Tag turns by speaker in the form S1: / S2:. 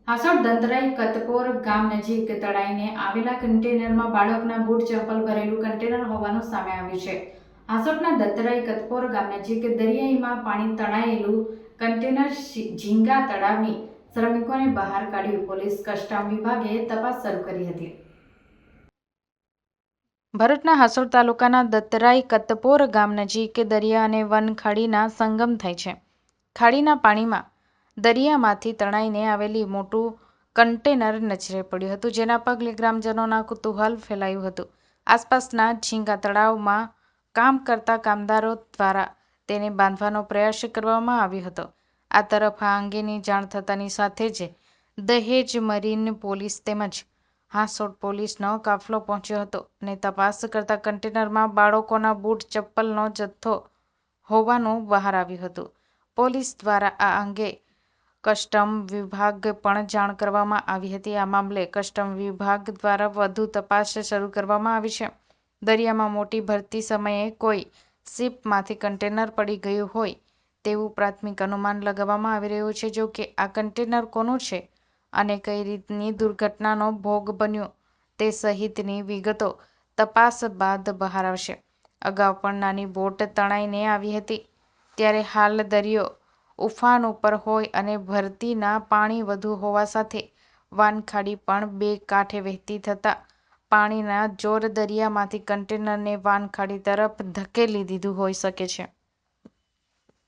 S1: હાસોડ દંતરાઈ કતપોર ગામ નજીક તળાઈને આવેલા કન્ટેનરમાં બાળકના બૂટ ચંપલ ભરેલું કન્ટેનર હોવાનું સામે આવ્યું છે. હાસોડના દંતરાઈ કતપોર ગામ નજીક દરિયાઈમાં પાણી તણાયેલું કન્ટેનર ઝીંગા તળાવની શ્રમિકોને બહાર કાઢ્યું. પોલીસ કસ્ટમ વિભાગે તપાસ શરૂ કરી હતી. ભરૂચના હાસોડ તાલુકાના દત્તરાઈ કતપોર ગામ નજીક દરિયા અને વન ખાડીના સંગમ થાય છે. ખાડીના પાણીમાં દરિયામાંથી તણાઈને આવેલી મોટું કન્ટેનર નજરે પડ્યું હતું, જેના પગલે ગ્રામજનોના કુતૂહલ ફેલાયું હતું. આસપાસના ઝીંગા તળાવમાં કામ કરતા કામદારો દ્વારા તેને બાંધવાનો પ્રયાસ કરવામાં આવ્યો હતો. આ તરફ આ અંગેની જાણ થતાની સાથે જ દહેજ મરીન પોલીસ તેમજ હાસોડ પોલીસનો કાફલો પહોંચ્યો હતો અને તપાસ કરતા કન્ટેનરમાં બાળકોના બૂટ ચપ્પલનો જથ્થો હોવાનું બહાર આવ્યું હતું. પોલીસ દ્વારા આ અંગે કસ્ટમ વિભાગ પણ જાણ કરવામાં આવી હતી. આ મામલે કસ્ટમ વિભાગ દ્વારા વધુ તપાસ શરૂ કરવામાં આવી છે. દરિયામાં મોટી ભરતી સમયે કોઈ શિપમાંથી કન્ટેનર પડી ગયું હોય તેવું પ્રાથમિક અનુમાન લગાવવામાં આવી રહ્યું છે. જો કે આ કન્ટેનર કોનું છે અને કઈ રીતની દુર્ઘટનાનો ભોગ બન્યો તે સહિતની વિગતો તપાસ બાદ બહાર આવશે. અગાઉ પણ નાની બોટ તણાઈને આવી હતી, ત્યારે હાલ દરિયો ઉફાન ઉપર હોય અને ભરતીના પાણી વધુ હોવા સાથે વાનખાડી પણ બે કાંઠે વહેતી થતા પાણીના જોર દરિયામાંથી કન્ટેનરને વાનખાડી તરફ ધકેલી દીધું હોઈ શકે છે.